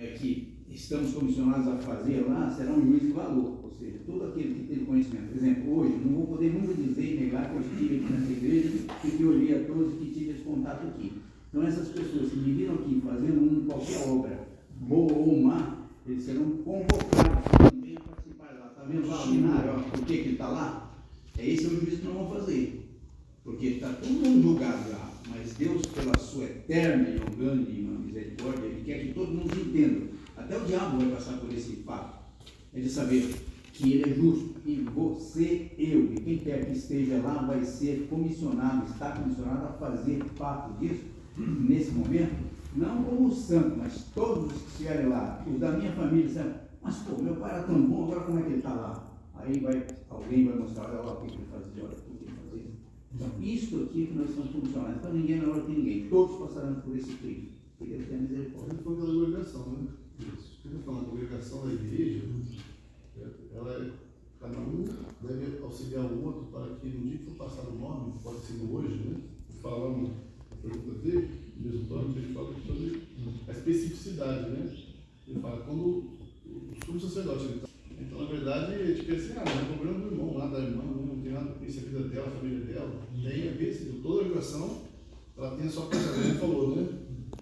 que estamos comissionados a fazer lá será um juízo de valor, ou seja, todo aquele que teve conhecimento. Por exemplo, hoje, não vou poder nunca dizer e negar que eu estive aqui nessa igreja, que eu olhei a todos e que tive esse contato aqui. Então, essas pessoas que me viram aqui fazendo qualquer obra, boa ou má, eles serão convocados também a participar lá. Está vendo lá o binário, por que ele está lá? Esse é o juízo que nós vamos fazer. Porque está todo mundo julgado lá, mas Deus, pela sua eterna e grande misericórdia, Ele quer que todo mundo entenda. Até o diabo vai passar por esse fato. É de saber que Ele é justo. E você, eu, e quem quer que esteja lá vai ser comissionado, está comissionado a fazer parte disso, nesse momento, não como santo, mas todos os que estiverem lá, os da minha família, sabe? Mas pô, meu pai era tão bom, agora como é que ele está lá? Aí alguém vai mostrar, olha lá o que ele fazia, olha o que ele fazia. Então, isso aqui que nós estamos funcionando. Então, ninguém na hora de ninguém. Todos passarão por esse crime. Que Deus tenha misericórdia. Ele falou da congregação, né? Isso. Ele falou da congregação da igreja, cada um deve auxiliar o outro para que no dia que for passar o nome, pode ser hoje, né? Falando, a pergunta dele, mesmo plano, ele fala sobre a especificidade, né? Ele fala, quando o sumo sacerdote, então, na verdade, a gente pensa, não é problema do irmão lá, da irmã, não tem nada com isso, a vida dela, a família dela. Tem a ver, se toda a ligação, ela tem a sua parcela, ele falou, né?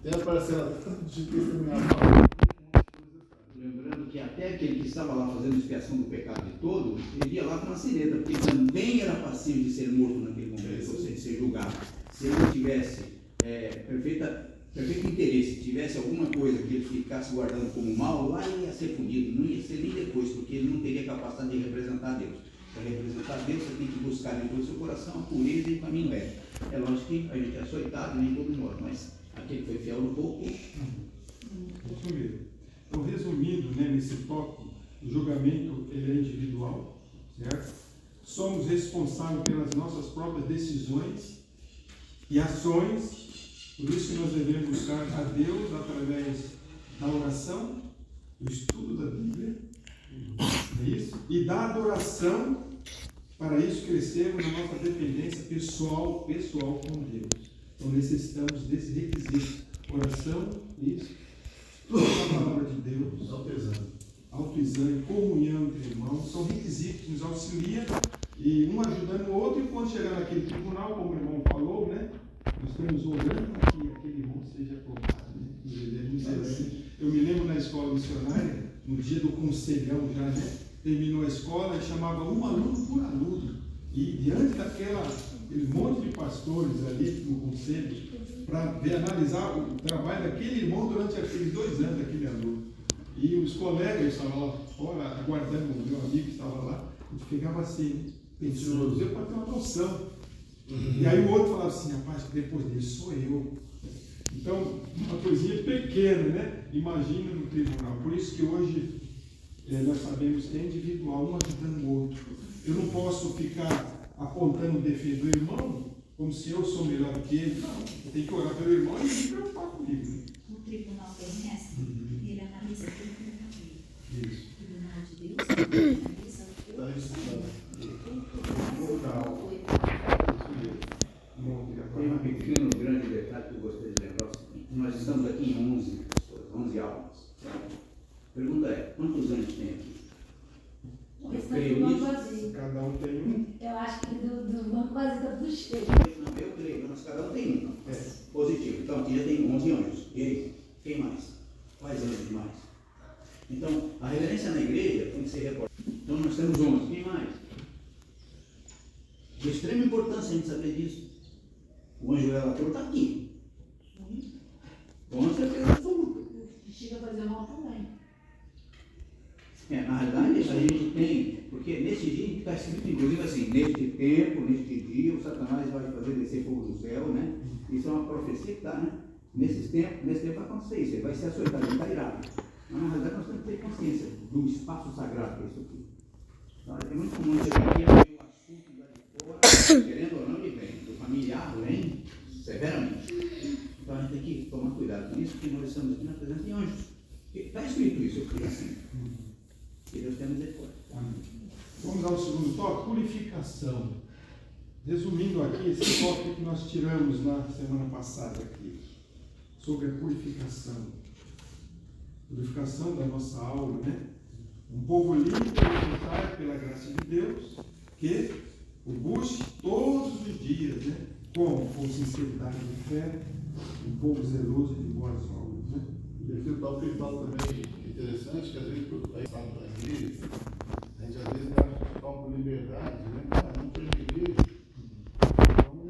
Tem a parcela de testemunhar a palavra. Lembrando que até aquele que estava lá fazendo expiação do pecado de todos, ele ia lá com uma sineta, porque também era passivo de ser morto naquele momento, ou seja, de ser julgado. Se ele não tivesse perfeito interesse, se tivesse alguma coisa que ele ficasse guardando como mal, lá ele ia ser punido, não ia ser nem depois, porque ele não teria capacidade de representar Deus. Para representar Deus, você tem que buscar em todo o seu coração a pureza e o caminho reto. É lógico que a gente é açoitado, nem todo mundo, mas aquele que foi fiel no pouco. Isso mesmo. Então, resumindo, né, nesse tópico, o julgamento ele é individual, certo? Somos responsáveis pelas nossas próprias decisões e ações. Por isso que nós devemos buscar a Deus através da oração, do estudo da Bíblia, é isso? E da adoração, para isso crescermos na nossa dependência pessoal com Deus. Então necessitamos desse requisito: oração, isso, a palavra de Deus, autoexame, comunhão entre irmãos, são requisitos que nos auxiliam, e um ajudando o outro, e quando chegar naquele tribunal, como o irmão falou, né? Nós estamos orando para que aquele irmão seja aprovado, né? Eu me lembro na escola missionária, no dia do conselhão já, né? Terminou a escola e chamava um aluno por aluno. E diante daquele monte de pastores ali no conselho, para analisar o trabalho daquele irmão durante aqueles 2 anos daquele aluno. E os colegas estavam lá fora, aguardando o meu amigo que estava lá, a gente ficava assim, pensando, Deus pode ter uma noção. E aí o outro falava assim, rapaz, depois disso sou eu. Então, uma coisinha pequena, né? Imagina no tribunal. Por isso que hoje nós sabemos que é individual, um ajudando o outro. Eu não posso ficar apontando o defeito do irmão como se eu sou melhor do que ele. Não, eu tenho que orar pelo irmão e se preocupar comigo. Né? O tribunal tem essa, ele analisa tudo na Bíblia. Isso. O tribunal de Deus, ele analisa Tem um pequeno, grande detalhe que eu gostaria de lembrar. Nós estamos aqui em 11 pessoas, 11 almas. A pergunta é, quantos anos tem aqui? Eu creio nisso. Cada um tem um. Eu acho que do banco quase está tudo cheio. Não, eu creio, mas cada um tem um. Positivo. Então aqui já tem 11 anjos. E aí? Quem mais? Quais anjos mais? Então, a reverência na igreja tem que ser reportada. Então nós temos 11. Quem mais? De extrema importância a gente saber disso. O anjo relator está aqui. Com certeza absoluta. Chega a fazer mal também. Na realidade, a gente tem, porque nesse dia está escrito, inclusive assim, neste tempo, neste dia, o Satanás vai fazer descer fogo do céu, né? Isso é uma profecia que está, né? Nesse tempo vai acontecer isso, ele vai ser açoitado, ele está irado. Mas na realidade nós temos que ter consciência do espaço sagrado que é isso aqui. Então, é muito comum chegar aqui e ver um assunto lá de fora, querendo ou não, ele vem. Do familiar vem severamente. Então a gente tem que tomar cuidado com isso, porque nós estamos aqui na presença de anjos. Está escrito isso, eu creio assim. Que Deus tenha misericórdia. Vamos ao segundo tópico, purificação. Resumindo aqui, esse tópico que nós tiramos na semana passada aqui, sobre a purificação. purificação da nossa alma, né? Um povo limpo e voluntário pela graça de Deus, que o busque todos os dias, né? Com sinceridade de fé, um povo zeloso de boas obras, né? E aqui o tal que ele fala também interessante, que às vezes aí está na igreja, a gente às vezes dá com liberdade, né? Não foi na igreja. Então, não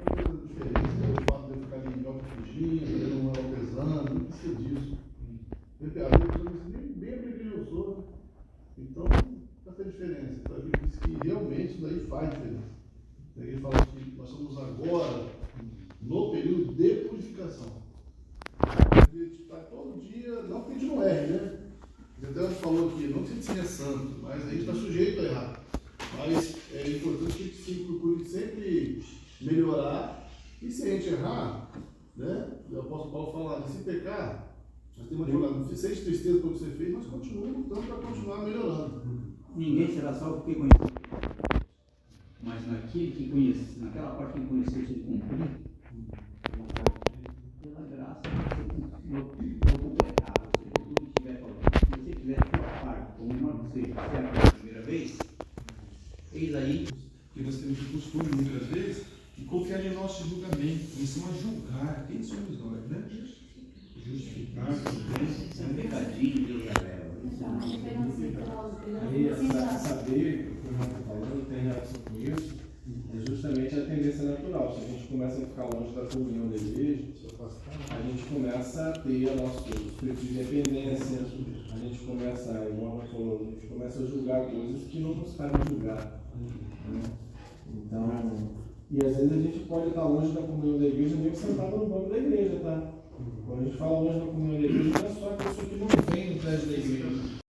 é coisa diferente, né? O fato de eu ficar ali em jogo fugindo, eu não era pesando, não precisa disso. Às vezes nem a igreja eu sou, né? Então, não faz diferença. Então, a Bíblia diz que realmente isso daí faz diferença. Ele fala que nós estamos agora no período de purificação. A gente está todo dia, não que a gente não erre, né? Então, a gente falou aqui, não que a gente seja santo, mas a gente está sujeito a errar. Mas é importante que a gente se procure sempre melhorar. E se a gente errar, né? O apóstolo Paulo fala, se pecar, nós temos uma dificuldade. Não sente tristeza pelo que você fez, mas continue lutando para continuar melhorando. Ninguém será salvo porque conheceu. Mas naquele que conhece, naquela parte que conheceu, se ele cumprir, pela graça, você não completar, ou seja, tudo que tiver falando. Se você tiver a sua parte, como não seja, se é a primeira vez, eis aí. Que nós temos o costume, muitas vezes, de confiar em nosso julgamento, começamos a julgar quem somos nós, né? Justificar, Isso é um pecadinho, Deus revela. Aí, saber, como eu estou falando, tem relação com isso, é justamente a tendência natural. Se a gente começa a ficar longe da comunhão da igreja, a gente começa a ter a nossa espírito de dependência, a gente começa, igual a falou, a gente começa a julgar coisas que não nos cabem julgar. Né? Então, e às vezes a gente pode estar longe da comunhão da igreja, mesmo sentado no banco da igreja, tá? Quando a gente fala longe da comunhão da igreja, não é só a pessoa que não vem no prédio da igreja.